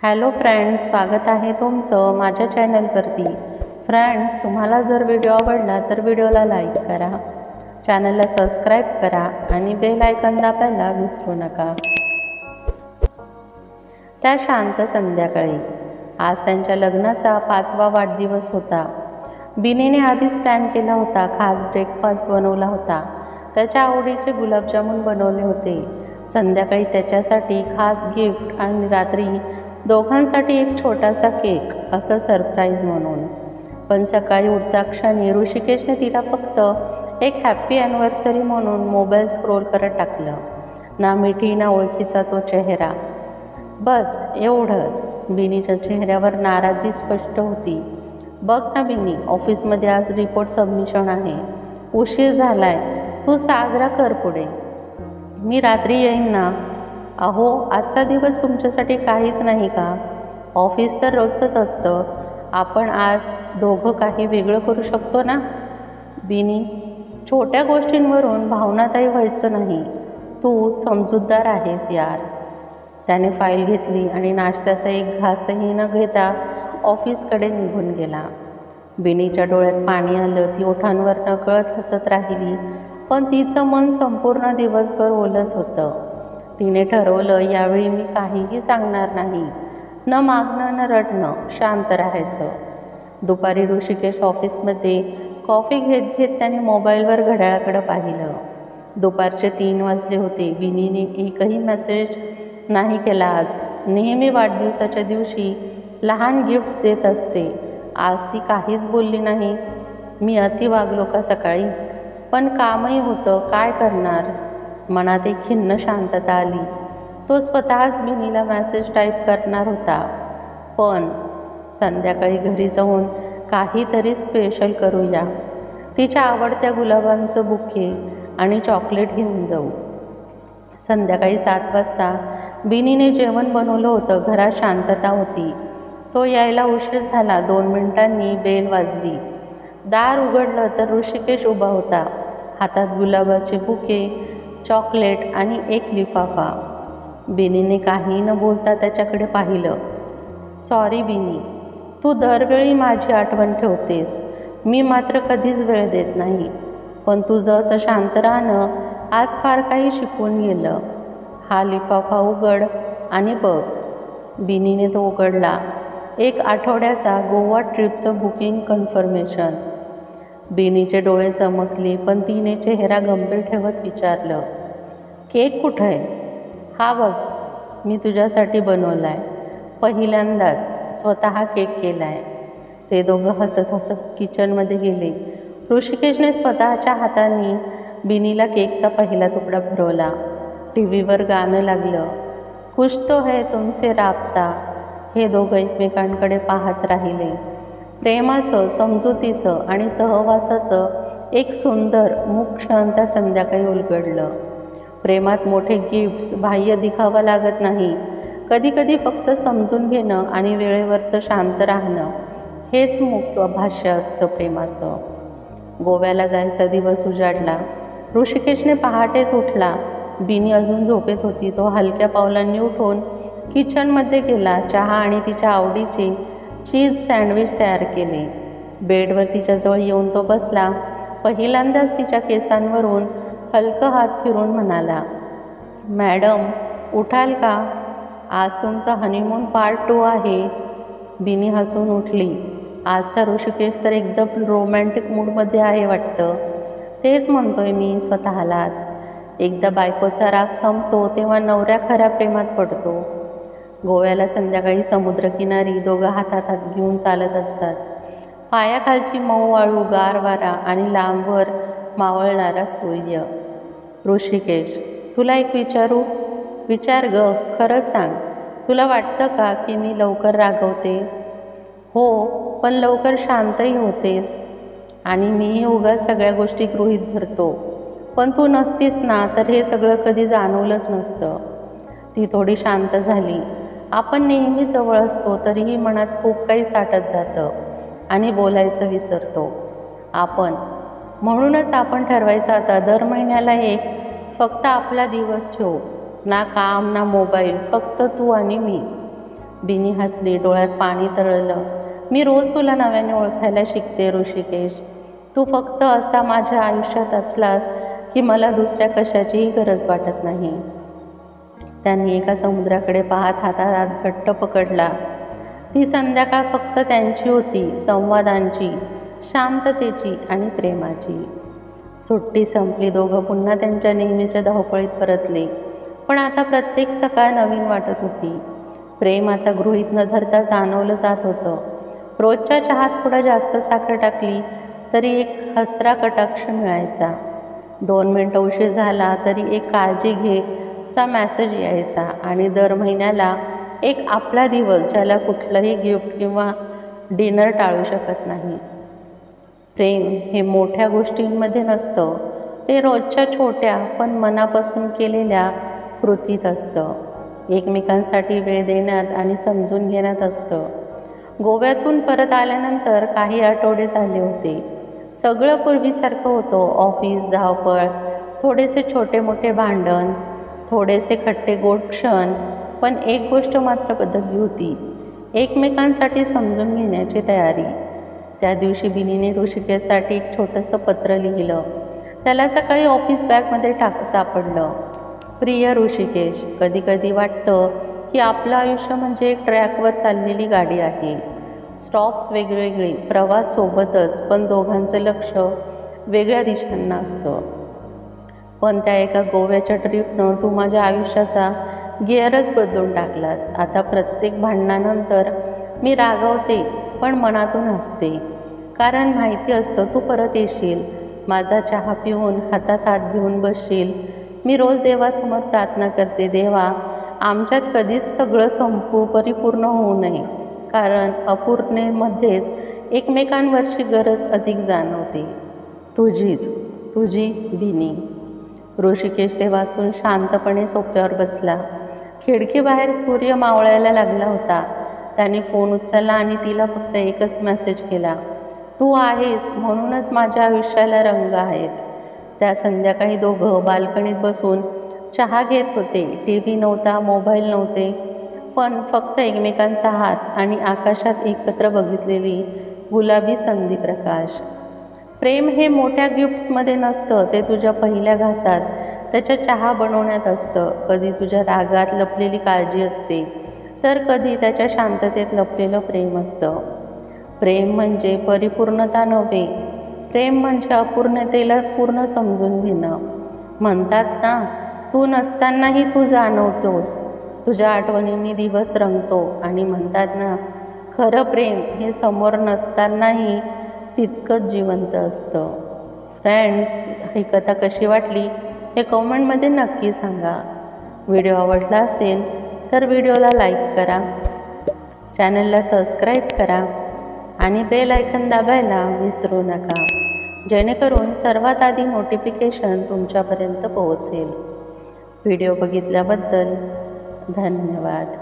Hello friends, स्वागत आहे तुमचं माझ्या चॅनलवरती। फ्रेंड्स, तुम्हाला जर व्हिडिओ आवडला तर व्हिडिओला लाईक करा, चॅनलला सबस्क्राईब करा आणि बेल आयकॉन दाबायला विसरू नका। त्या शांत संध्याकाळी आज त्यांच्या लग्नाचा 5वा वाढदिवस होता। बिनीने आधीच प्लॅन केला होता, खास ब्रेकफास्ट बनवला होता, त्याच्या आवडीचे गुलाबजामुन बनवले होते, संध्याकाळी त्याच्यासाठी खास गिफ्ट आणि रात्री दोघांसाठी एक छोटासा केक, असं सरप्राईज म्हणून। पण सकाळी उठता क्षणी ऋषिकेशने तिला फक्त एक हॅप्पी ॲनिव्हर्सरी म्हणून मोबाईल स्क्रोल करत टाकलं। ना मिठी ना ओळखीचा तो चेहरा, बस एवढंच। बिनीच्या चेहऱ्यावर नाराजी स्पष्ट होती। बघ ना बिनी, ऑफिसमध्ये आज रिपोर्ट सबमिशन आहे, उशीर झालाय, तू साजरा कर पुढे, मी रात्री येईन ना। अहो, आजचा दिवस तुमच्यासाठी काहीच नाही का? ऑफिस तर रोजचंच असतं, आपण आज दोघं काही वेगळं करू शकतो ना। बिनी, छोट्या गोष्टींवरून भावनादायी व्हायचं नाही, तू समजूतदार आहेस यार। त्याने फाईल घेतली आणि नाश्त्याचा एक घासही न घेता ऑफिसकडे निघून गेला। बिनीच्या डोळ्यात पाणी आलं, ती ओठांवर नकळत हसत राहिली, पण तिचं मन संपूर्ण दिवसभर ओलंच होतं। तिने ठरवलं, यावेळी मी काहीही सांगणार नाही, न मागणं न रडणं, शांत राहायचं। दुपारी ऋषिकेश ऑफिसमध्ये कॉफी घेत घेत त्याने मोबाईलवर घड्याळाकडे पाहिलं। दुपारचे 3 वाजले होते। बिनीने एकही मेसेज नाही केला आज। नेहमी वाढदिवसाच्या दिवशी लहान गिफ्ट्स देत असते, आज ती काहीच बोलली नाही। मी अति वागलो का सकाळी? पण कामही होतं, काय करणार? मनात एक खिन्न शांतता आली। तो स्वतःच बिनीला मेसेज टाईप करणार होता, पण संध्याकाळी घरी जाऊन काहीतरी स्पेशल करूया, तिच्या आवडत्या गुलाबांचं बुके आणि चॉकलेट घेऊन जाऊ। संध्याकाळी 7 वाजता बिनीने जेवण बनवलं होतं, घरात शांतता होती। तो यायला उशीर झाला। 2 मिनिटांनी बेल वाजली। दार उघडलं तर ऋषिकेश उभा होता, हातात गुलाबाचे बुके, चॉकलेट आणि एक लिफाफा। बिनीने काही न बोलता त्याच्याकडे पाहिलं। सॉरी बिनी, तू दरवेळी माझी आठवण ठेवतेस, मी मात्र कधीच वेळ देत नाही, पण तुझं असं शांत राहणं आज फार काही शिकवून गेलं। हा लिफाफा उघड आणि बघ। बिनीने तो उघडला। 1 आठवड्याचा गोवा ट्रिपचं बुकिंग कन्फर्मेशन। बिनीचे डोळे चमकले, पण तिने चेहरा गंभीर ठेवत विचारलं, केक कुठं आहे? हा बघ, मी तुझ्यासाठी बनवलाय, पहिल्यांदाच स्वतः केक केलाय। ते दोघं हसत हसत किचनमध्ये गेले। ऋषिकेशने स्वतःच्या हाताने बिनीला केकचा पहिला तुकडा भरवला। टीव्हीवर गाणं लागलं, कुछ तो है तुमसे राबता। हे दोघं एकमेकांकडे पाहत राहिले। प्रेमाचं, समजुतीचं आणि सहवासाचं एक सुंदर मूक क्षण त्या संध्याकाळी उलगडलं। प्रेमात मोठे गिफ्ट्स, बाह्य दिखावा लागत नाही, कधीकधी फक्त समजून घेणं आणि वेळेवरचं शांत राहणं, हेच मुख्य भाष्य असतं प्रेमाचं। गोव्याला जायचा दिवस उजाडला। ऋषिकेशने पहाटेच उठला। बिनी अजून झोपेत होती। तो हलक्या पावलांनी उठून किचनमध्ये गेला, चहा आणि तिच्या आवडीचे चीज सँडविच तयार केले। बेडवर तिच्याजवळ येऊन तो बसला। पहिल्यांदाच तिच्या केसांवरून हलकं हात फिरून म्हणाला, मॅडम उठाल का? आज तुमचा हनीमून पार्ट 2 आहे। बिनी हसून उठली। आजचा ऋषिकेश तर एकदम रोमॅन्टिक मूडमध्ये आहे वाटतं। तेच म्हणतोय मी स्वतःलाच, एकदा बायकोचा राग संपतो तेव्हा नवरा खऱ्या प्रेमात पडतो। गोव्याला संध्याकाळी समुद्रकिनारी दोघं हातात हात घेऊन चालत असतात, पायाखालची मऊ वाळू, गार वारा आणि लांबवर मावळणारा सूर्य। ऋषिकेश, तुला एक विचारू? विचार ग, खरंच सांग, तुला वाटतं का की मी लवकर रागवते? हो, पण लवकर शांतही होतेस, आणि मीही उगाच सगळ्या गोष्टी गृहीत धरतो, पण तू नसतीस ना तर हे सगळं कधी जाणवलंच नसतं। ती थोडी शांत झाली। आपण नेहमी जवळ असतो तरीही मनात खूप काही साठत जातं आणि बोलायचं विसरतो आपण। म्हणूनच आपण ठरवायचं, आता दर महिन्याला एक फक्त आपला दिवस ठेवू, ना काम ना मोबाईल, फक्त तू आणि मी। बिनी हसली, डोळ्यात पाणी तरळलं. मी रोज तुला नव्याने ओळखायला शिकते ऋषिकेश. तू फक्त असा माझ्या आयुष्यात असलास की मला दुसऱ्या कशाचीही गरज वाटत नाही. त्यांनी एका समुद्राकडे पाहत हातात हात घट्ट पकडला. ती संध्याकाळ फक्त त्यांची होती, संवादांची, शांततेची आणि प्रेमाची. सुट्टी संपली. दोघं पुन्हा त्यांच्या नेहमीच्या धावपळीत परतले. पण आता प्रत्येक सकाळ नवीन वाटत होती. प्रेम आता गृहीत न धरता जाणवलं जात होतं. रोजच्या चहात थोडा जास्त साखर टाकली तरी एक हसरा कटाक्ष मिळायचा. 2 मिनटं उशीर झाला तरी एक काळजी घे चा मेसेज यायचा. आणि दर महिन्याला एक आपला दिवस ज्याला कुठलंही गिफ्ट किंवा डिनर टाळू शकत नाही. प्रेम हे मोठ्या गोष्टींमध्ये नसतं, ते रोजच्या छोट्या पण मनापासून केलेल्या कृतीत असतं. एकमेकांसाठी वेळ देण्यात आणि समजून घेण्यात असतं. गोव्यातून परत आल्यानंतर काही आठवडे झाले होते. सगळं पूर्वीसारखं होतं. ऑफिस, धावपळ, थोडेसे छोटे मोठे भांडण, थोडेसे खट्टे गोड क्षण. पण एक गोष्ट मात्र बदलली होती, एकमेकांसाठी समजून घेण्याची तयारी. त्या दिवशी बिनीने ऋषिकेशसाठी एक छोटंसं पत्र लिहिलं. त्याला सकाळी ऑफिस बॅगमध्ये सापडलं. प्रिय ऋषिकेश, कधी कधी वाटतं की आपलं आयुष्य म्हणजे एक ट्रॅकवर चाललेली गाडी आहे. स्टॉप्स वेगवेगळे, प्रवास सोबतच, पण दोघांचं लक्ष वेगळ्या दिशांना असतं. पण त्या एका गोव्याच्या ट्रिपनं तू माझ्या आयुष्याचा गिअरच बदलून टाकलास. आता प्रत्येक भांडणानंतर मी रागावते पण मनातून हसते, कारण माहिती असतं तू परत येशील. माझा चहा पिऊन हातात हात घेऊन बसशील. मी रोज देवासमोर प्रार्थना करते, देवा आमच्यात कधीच सगळं परिपूर्ण होऊ नये, कारण अपूर्णतेमध्येच एकमेकांवरची गरज अधिक जाणवते. तुझी बिनी. ऋषिकेश ते वाचून शांतपणे सोफ्यावर बसला. खिडकीबाहेर सूर्य मावळायला लागला होता. त्याने फोन उचलला आणि तिला फक्त एकच मेसेज केला, तू आहेस म्हणूनच माझ्या आयुष्याला रंग आहेत. त्या संध्याकाळी दोघं बाल्कनीत बसून चहा घेत होते. TV नव्हता, मोबाईल नव्हते, पण फक्त एकमेकांचा हात आणि आकाशात एकत्र बघितलेली गुलाबी संधी प्रकाश. प्रेम हे मोठ्या गिफ्ट्समध्ये नसतं, ते तुझ्या पहिल्या घासात त्याच्या चहा बनवण्यात असतं. कधी तुझ्या रागात लपलेली काळजी असते, तर कधी त्याच्या शांततेत लपलेलं प्रेम असतं. प्रेम म्हणजे परिपूर्णता नव्हे, प्रेम म्हणजे अपूर्णतेला पूर्ण समजून घेणं. म्हणतात ना, तू नसतानाही तू जाणवतोस, तुझ्या आठवणींनी दिवस रंगतो. आणि म्हणतात ना, खरं प्रेम हे समोर नसतानाही तितकंच जिवंत असतं. फ्रेंड्स, ही कथा कशी वाटली हे कमेंटमध्ये नक्की सांगा. व्हिडिओ आवडला असेल तर व्हिडिओला लाईक करा, चॅनलला सबस्क्राईब करा आणि बेल आयकन दाबायला विसरू नका, जेणेकरून सर्वात आधी नोटिफिकेशन तुमच्यापर्यंत पोहोचेल. व्हिडिओ बघितल्याबद्दल धन्यवाद.